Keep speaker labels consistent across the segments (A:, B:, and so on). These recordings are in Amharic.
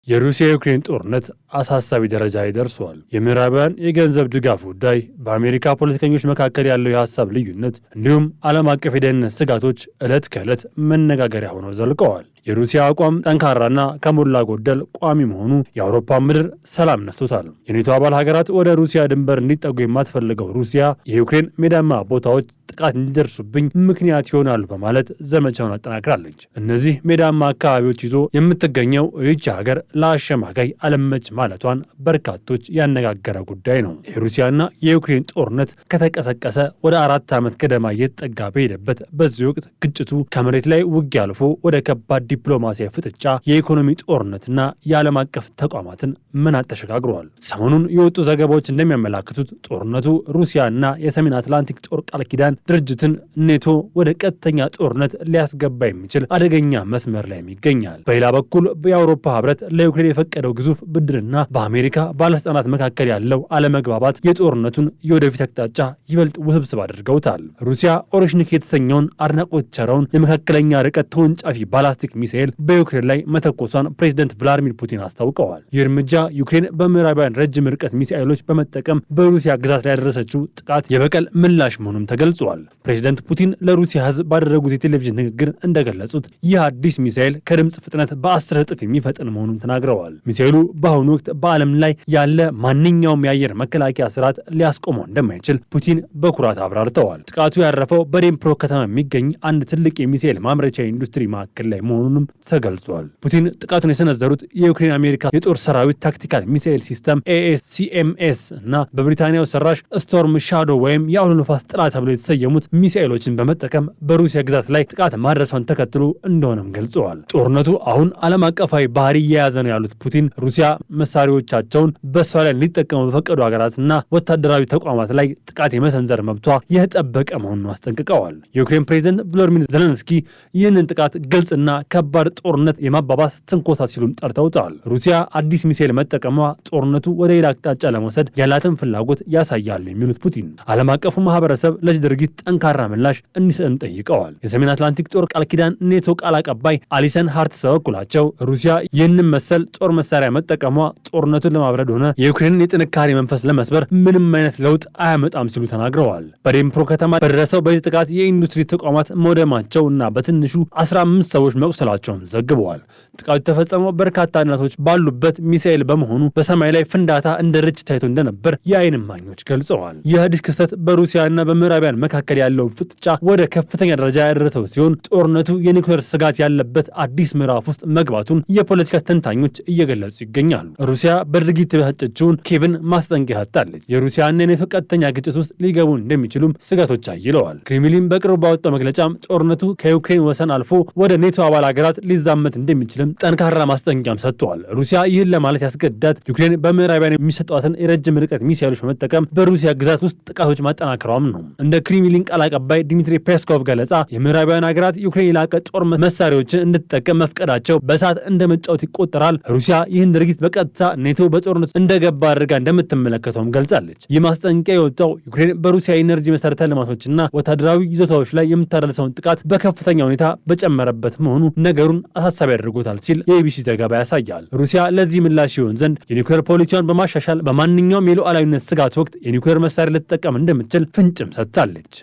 A: የሩሲያ ዩክሬን ጦርነት አሳሳቢ ደረጃ ላይ ደርሷል። የምዕራባውያን የገንዘብ ድጋፍ ጉዳይ፣ በአሜሪካ ፖለቲከኞች መካከል ያለው የሐሳብ ልዩነት እንዲሁም ዓለም አቀፍ የደህንነት ስጋቶች ዕለት ከዕለት መነጋገሪያ ሆነው ዘልቀዋል። የሩሲያ አቋም ጠንካራና ከሞላ ጎደል ቋሚ መሆኑ የአውሮፓ ምድር ሰላም ነስቶታል። የኔቶ አባል ሀገራት ወደ ሩሲያ ድንበር እንዲጠጉ የማትፈልገው ሩሲያ የዩክሬን ሜዳማ ቦታዎች ጥቃት እንዲደርሱብኝ ምክንያት ይሆናሉ በማለት ዘመቻውን አጠናክራለች። እነዚህ ሜዳማ አካባቢዎች ይዞ የምትገኘው ይህች ሀገር ለአሸማጋይ አለመች ማለቷን በርካቶች ያነጋገረ ጉዳይ ነው። የሩሲያና የዩክሬን ጦርነት ከተቀሰቀሰ ወደ 4 ዓመት ገደማ እየተጠጋ በሄደበት በዚህ ወቅት ግጭቱ ከመሬት ላይ ውጊያ አልፎ ወደ ከባድ ዲፕሎማሲያዊ ፍጥጫ፣ የኢኮኖሚ ጦርነትና የዓለም አቀፍ ተቋማትን መናጥ ተሸጋግሯል። ሰሞኑን የወጡ ዘገባዎች እንደሚያመላክቱት ጦርነቱ ሩሲያና የሰሜን አትላንቲክ ጦር ቃል ኪዳን ድርጅትን ኔቶ ወደ ቀጥተኛ ጦርነት ሊያስገባ የሚችል አደገኛ መስመር ላይ ይገኛል። በሌላ በኩል የአውሮፓ ህብረት ለዩክሬን የፈቀደው ግዙፍ ብድርና በአሜሪካ ባለስልጣናት መካከል ያለው አለመግባባት የጦርነቱን የወደፊት አቅጣጫ ይበልጥ ውስብስብ አድርገውታል። ሩሲያ ኦሬሽኒክ የተሰኘውን አድናቆት ቸረውን የመካከለኛ ርቀት ተወንጫፊ ባላስቲክ ሚሳኤል በዩክሬን ላይ መተኮሷን ፕሬዚደንት ቭላዲሚር ፑቲን አስታውቀዋል። ይህ እርምጃ ዩክሬን በምዕራባውያን ረጅም ርቀት ሚሳኤሎች በመጠቀም በሩሲያ ግዛት ላይ ያደረሰችው ጥቃት የበቀል ምላሽ መሆኑም ተገልጿል። ፕሬዚደንት ፑቲን ለሩሲያ ህዝብ ባደረጉት የቴሌቪዥን ንግግር እንደገለጹት ይህ አዲስ ሚሳኤል ከድምፅ ፍጥነት በ10 እጥፍ የሚፈጥን መሆኑን ተናግረዋል። ሚሳኤሉ በአሁኑ ወቅት በዓለም ላይ ያለ ማንኛውም የአየር መከላከያ ስርዓት ሊያስቆመው እንደማይችል ፑቲን በኩራት አብራርተዋል። ጥቃቱ ያረፈው በዴንፕሮ ከተማ የሚገኝ አንድ ትልቅ የሚሳኤል ማምረቻ ኢንዱስትሪ ማዕከል ላይ መሆኑንም ተገልጿል። ፑቲን ጥቃቱን የሰነዘሩት የዩክሬን አሜሪካ የጦር ሰራዊት ታክቲካል ሚሳኤል ሲስተም ASCMS እና በብሪታንያው ሰራሽ ስቶርም ሻዶ ወይም የአውሎ ነፋስ ጥላ ተብሎ የተሰየሙት ሚሳኤሎችን በመጠቀም በሩሲያ ግዛት ላይ ጥቃት ማድረሷን ተከትሎ እንደሆነም ገልጸዋል። ጦርነቱ አሁን ዓለም አቀፋዊ ባህሪ እየያዘ ነው ያሉት ፑቲን ሩሲያ መሳሪያዎቻቸውን በሷ ላይ ሊጠቀሙ በፈቀዱ ሀገራትና ወታደራዊ ተቋማት ላይ ጥቃት የመሰንዘር መብቷ የተጠበቀ መሆኑን አስጠንቅቀዋል። የዩክሬን ፕሬዝዳንት ቮሎዲሚር ዜሌንስኪ ይህንን ጥቃት ግልጽና ከባድ ጦርነት የማባባስ ትንኮሳ ሲሉም ጠርተውታል። ሩሲያ አዲስ ሚሳኤል መጠቀሟ ጦርነቱ ወደ ሌላ አቅጣጫ ለመውሰድ ያላትን ፍላጎት ያሳያል የሚሉት ፑቲን ዓለም አቀፉ ማህበረሰብ ለዚህ ድርጊት ጠንካራ ምላሽ እንዲሰጥም ጠይቀዋል። የሰሜን አትላንቲክ ጦር ቃል ኪዳን ኔቶ ቃል አቀባይ አሊሰን ሃርትስ በበኩላቸው ሩሲያ ይህንን መሰል ጦር መሳሪያ መጠቀሟ ጦርነቱን ለማብረድ ሆነ የዩክሬንን የጥንካሬ መንፈስ ለመስበር ምንም አይነት ለውጥ አያመጣም ሲሉ ተናግረዋል። በዴንፕሮ ከተማ በደረሰው በዚህ ጥቃት የኢንዱስትሪ ተቋማት መውደማቸው እና በትንሹ 15 ሰዎች መቁሰላቸውን ዘግበዋል። ጥቃቱ የተፈጸመው በርካታ እናቶች ባሉበት ሚሳኤል በመሆኑ በሰማይ ላይ ፍንዳታ እንደ ርችት ታይቶ እንደነበር የዓይን እማኞች ገልጸዋል። ይህ አዲስ ክስተት በሩሲያና በምዕራባውያን መካከል ያለውን ፍጥጫ ወደ ከፍተኛ ደረጃ ያደረሰው ሲሆን ጦርነቱ የኒውክሌር ስጋት ያለበት አዲስ ምዕራፍ ውስጥ መግባቱን የፖለቲካ ተንታኞች እየገለጹ ይገኛሉ። ሩሲያ በድርጊት የተበሳጨችውን ኪየቭን ማስጠንቀቂያ ሰጥታለች። የሩሲያና የኔቶ ቀጥተኛ ግጭት ውስጥ ሊገቡ እንደሚችሉም ስጋቶች አይለዋል። ክሬምሊን በቅርቡ ባወጣው መግለጫም ጦርነቱ ከዩክሬን ወሰን አልፎ ወደ ኔቶ አባል ሀገራት ሊዛመት እንደሚችልም ጠንካራ ማስጠንቀቂያም ሰጥተዋል። ሩሲያ ይህን ለማለት ያስገድዳት ዩክሬን በምዕራባውያን የሚሰጧትን የረጅም ርቀት ሚሳኤሎች በመጠቀም በሩሲያ ግዛት ውስጥ ጥቃቶች ማጠናከሯም ነው። እንደ ክሬምሊን ቃል አቀባይ ዲሚትሪ ፔስኮቭ ገለጻ የምዕራባውያን ሀገራት ዩክሬን የላቀ ጦር መሳሪያዎችን እንድትጠቀም መፍቀዳቸው በእሳት እንደመጫወት ይቆጠራል። ሩሲያ ይህን ድርጊት በቀጥታ ኔቶ በጦርነቱ እንደገባ አድርጋ እንደምትመለከተውም ገልጻለች። ይህ ማስጠንቀቂያ የወጣው ዩክሬን በሩሲያ የኤነርጂ መሰረተ ልማቶችና ወታደራዊ ይዞታዎች ላይ የምታደርሰውን ጥቃት በከፍተኛ ሁኔታ በጨመረበት መሆኑ ነገሩን አሳሳቢ አድርጎታል ሲል የኢቢሲ ዘገባ ያሳያል። ሩሲያ ለዚህ ምላሽ ይሆን ዘንድ የኒውክሌር ፖሊሲዋን በማሻሻል በማንኛውም የሉዓላዊነት ስጋት ወቅት የኒውክሌር መሳሪያ ልትጠቀም እንደምትችል ፍንጭም ሰጥታለች።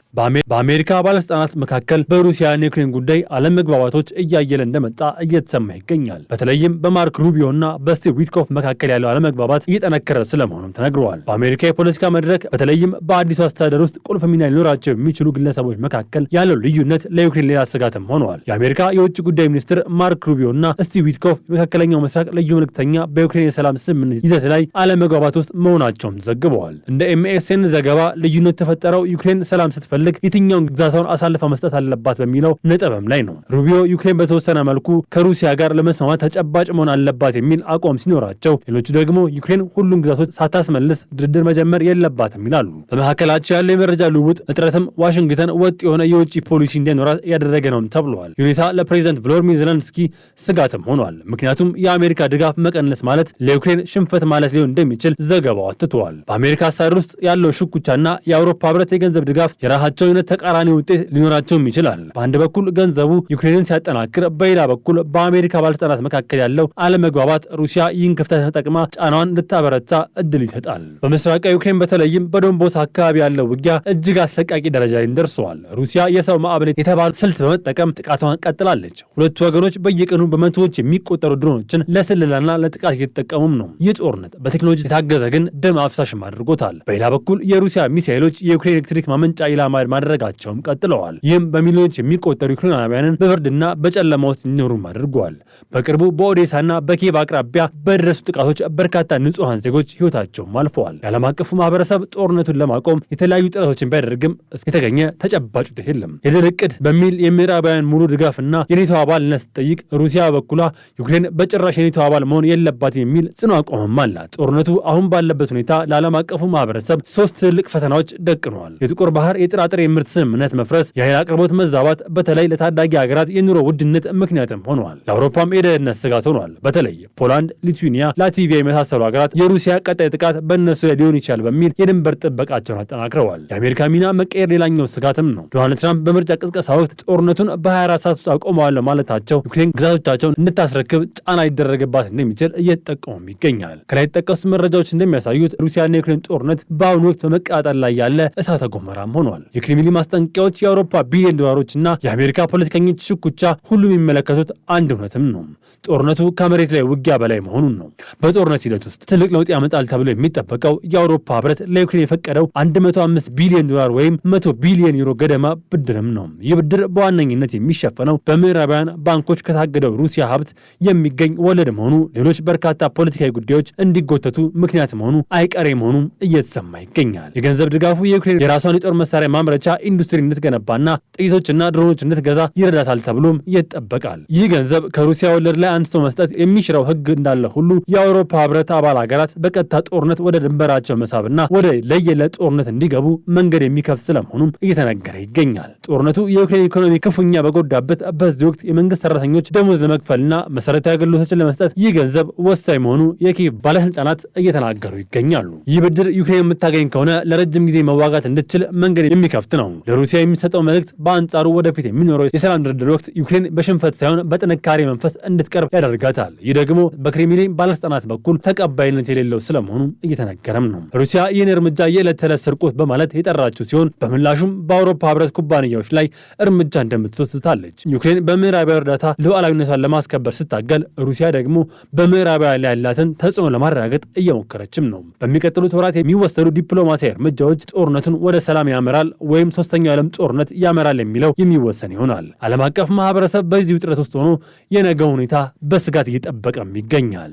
A: በአሜሪካ ባለስልጣናት መካከል በሩሲያና ዩክሬን ጉዳይ አለመግባባቶች እያየለ እንደመጣ እየተሰማ ይገኛል። በተለይም በማርክ ሩቢዮና በስቲቭ ዊትኮፍ መካከል ያለው አለመግባባት እየጠነከረ ስለመሆኑም ተነግረዋል። በአሜሪካ የፖለቲካ መድረክ በተለይም በአዲሱ አስተዳደር ውስጥ ቁልፍ ሚና ሊኖራቸው የሚችሉ ግለሰቦች መካከል ያለው ልዩነት ለዩክሬን ሌላ ስጋትም ሆነዋል። የአሜሪካ የውጭ ጉዳይ ሚኒስትር ማርክ ሩቢዮና ስቲቭ ዊትኮፍ የመካከለኛው ምስራቅ ልዩ መልእክተኛ በዩክሬን የሰላም ስምምነት ይዘት ላይ አለመግባባት ውስጥ መሆናቸውም ዘግበዋል። እንደ ኤምኤስኤን ዘገባ ልዩነት የተፈጠረው ዩክሬን ሰላም ስትፈልግ የትኛውን ግዛቷን አሳልፋ መስጠት አለባት በሚለው ነጥብም ላይ ነው። ሩቢዮ ዩክሬን በተወሰነ መልኩ ከሩሲያ ጋር ለመስማማት ተጨባጭ መሆን አለባት የሚል አቋም ሲኖራቸው፣ ሌሎቹ ደግሞ ዩክሬን ሁሉም ግዛቶች ሳታስመልስ ድርድር መጀመር የለባትም ይላሉ። በመካከላቸው ያለው የመረጃ ልውውጥ እጥረትም ዋሽንግተን ወጥ የሆነ የውጭ ፖሊሲ እንዲኖራት ያደረገ ነውም ተብሏል። ሁኔታ ለፕሬዚዳንት ቮሎዲሚር ዜሌንስኪ ስጋትም ሆኗል። ምክንያቱም የአሜሪካ ድጋፍ መቀነስ ማለት ለዩክሬን ሽንፈት ማለት ሊሆን እንደሚችል ዘገባው አትተዋል። በአሜሪካ አስተዳደር ውስጥ ያለው ሽኩቻና የአውሮፓ ህብረት የገንዘብ ድጋፍ የራሳቸው አይነት ተቃራኒ ውጤት ሊኖራቸውም ይችላል። በአንድ በኩል ገንዘቡ ዩክሬንን ሲያጠናክር፣ በሌላ በኩል በአሜሪካ ባለስልጣናት መካከል ያለው አለመግባባት ሩሲያ ይህን ክፍተት ተጠቅማ ጫናዋን እንድታበረታ እድል ይሰጣል። በምስራቃዊ ዩክሬን በተለይም በዶንቦስ አካባቢ ያለው ውጊያ እጅግ አሰቃቂ ደረጃ ላይ ደርሰዋል። ሩሲያ የሰው ማዕበል የተባሉ ስልት በመጠቀም ጥቃቷን ቀጥላለች። ሁለቱ ወገኖች በየቀኑ በመቶዎች የሚቆጠሩ ድሮኖችን ለስለላና ለጥቃት እየተጠቀሙም ነው። ይህ ጦርነት በቴክኖሎጂ የታገዘ ግን ደም አፍሳሽም አድርጎታል። በሌላ በኩል የሩሲያ ሚሳኤሎች የዩክሬን ኤሌክትሪክ ማመንጫ ኢላማ ማድረጋቸውም ቀጥለዋል። ይህም በሚሊዮኖች የሚቆጠሩ ዩክሬናውያንን በብርድና በጨለማ ውስጥ እንዲኖሩም አድርገዋል። በቅርቡ በኦዴሳና በኪየቭ አቅራቢያ በደረሱ ጥቃቶች በርካታ ንጹሐን ዜጎች ሕይወታቸውም አልፈዋል። የዓለም አቀፉ ማህበረሰብ ጦርነቱን ለማቆም የተለያዩ ጥረቶችን ቢያደርግም የተገኘ ተጨባጭ ውጤት የለም። የድል ዕቅድ በሚል የምዕራባውያን ሙሉ ድጋፍና የኔቶ አባልነት ስትጠይቅ ሩሲያ በኩሏ ዩክሬን በጭራሽ የኔቶ አባል መሆን የለባትም የሚል ጽኑ አቋምም አላት። ጦርነቱ አሁን ባለበት ሁኔታ ለዓለም አቀፉ ማህበረሰብ ሶስት ትልቅ ፈተናዎች ደቅነዋል። የጥቁር ባህር የጥራጥሬ ምርት ስምምነት መፍረስ፣ የኃይል አቅርቦት መዛባት በተለይ ለታዳጊ ሀገራት የኑሮ ውድነት ምክንያትም ሆነዋል። ለአውሮፓም የደህንነት ስጋት ሆኗል። በተለይ ፖላንድ፣ ሊቱዌኒያ፣ ላትቪያ የመሳሰሉ ሀገራት የሩሲያ ቀጣይ ጥቃት በእነሱ ላይ ሊሆን ይችላል በሚል የድንበር ጥበቃቸውን አጠናክረዋል። የአሜሪካ ሚና መቀየር ሌላኛው ስጋትም ነው። ዶናልድ ትራምፕ በምርጫ ቅስቀሳ ወቅት ጦርነቱን በ24 ሰዓት ውስጥ አቆመዋለሁ ማለታቸው ዩክሬን ግዛቶቻቸውን እንድታስረክብ ጫና ሊደረግባት እንደሚችል እየተጠቀሙም ይገኛል። ከላይ የተጠቀሱት መረጃዎች እንደሚያሳዩት ሩሲያና የዩክሬን ጦርነት በአሁኑ ወቅት በመቀጣጠል ላይ ያለ እሳተ ገሞራም ሆኗል። የክሬምሊን ማስጠንቀቂያዎች፣ የአውሮፓ ቢሊዮን ዶላሮችና የአሜሪካ ፖለቲከኞች ሽኩቻ ሁሉም የሚመለከቱት አንድ እውነትም ነው። ጦርነቱ ከመሬት ላይ ውጊያ በላይ መሆኑን ነው። በጦርነት ሂደት ውስጥ ትልቅ ለውጥ ያመጣል ተብሎ የሚጠበቀው የአውሮፓ ህብረት ለዩክሬን የፈቀደው 105 ቢሊዮን ዶላር ወይም 100 ቢሊዮን ዩሮ ገደማ ብድርም ነው። ይህ ብድር በዋነኝነት የሚሸፈነው በምዕራባውያን ባንኮች ከታገደው ሩሲያ ሀብት የሚገኝ ወለድ መሆኑ ሌሎች በርካታ ፖለቲካዊ ጉዳዮች እንዲጎተቱ ምክንያት መሆኑ አይቀሬ መሆኑም እየተሰማ ይገኛል። የገንዘብ ድጋፉ የዩክሬን የራሷን የጦር መሳሪያ ማምረቻ ኢንዱስትሪ እንድትገነባና ጥይቶችና ድሮኖች እንድትገዛ ይረዳታል ተብሎም ይጠበቃል። ይህ ገንዘብ ከሩሲያ ወለድ ላይ አንስቶ መስጠት የሚሽረው ህግ እንዳለ ሁሉ የአውሮፓ ህብረት አባል ሀገራት በቀጥታ ጦርነት ወደ ድንበራቸው መሳብና ወደ ለየለት ጦርነት እንዲገቡ መንገድ የሚከፍት ስለመሆኑም እየተነገረ ይገኛል። ጦርነቱ የዩክሬን ኢኮኖሚ ክፉኛ በጎዳበት በዚህ ወቅት የመንግስት ሰራተኞች ደሞዝ ለመክፈልና መሰረታዊ አገልግሎቶችን ለመስጠት ይህ ገንዘብ ወሳኝ መሆኑ የኪየቭ ባለስልጣናት እየተናገሩ ይገኛሉ። ይህ ብድር ዩክሬን የምታገኝ ከሆነ ለረጅም ጊዜ መዋጋት እንድትችል መንገድ የሚከፍት ነው። ለሩሲያ የሚሰጠው መልእክት በአንጻሩ ወደፊት የሚኖረው የሰላም ድርድር ወቅት ዩክሬን በሽንፈት ሳይሆን በጥንካሬ መንፈስ እንድትቀርብ ያደርጋታል። ይህ ደግሞ በክሬምሊን ባለስልጣናት በኩል ተቀባይነት የሌለው ስለመሆኑ እየተነገረም ነው። ሩሲያ ይህን እርምጃ የዕለት ተዕለት ስርቆት በማለት የጠራችው ሲሆን በምላሹም በአውሮፓ ህብረት ኩባንያዎች ላይ እርምጃ እንደምትወስዳለች። ዩክሬን በምዕራባዊ እርዳታ ሉዓላዊነቷን ለማስከበር ስታገል፣ ሩሲያ ደግሞ በምዕራባውያን ላይ ያላትን ተጽዕኖ ለማረጋገጥ እየሞከረችም ነው። በሚቀጥሉት ወራት የሚወሰዱ ዲፕሎማሲያዊ እርምጃዎች ጦርነቱን ወደ ሰላም ያመራል ወይም ሶስተኛው የዓለም ጦርነት ያመራል የሚለው የሚወሰን ይሆናል። ዓለም አቀፍ ማህበረሰብ በዚህ ውጥረት ውስጥ ሆኖ የነገው ሁኔታ በስጋት እየጠበቀም ይገኛል።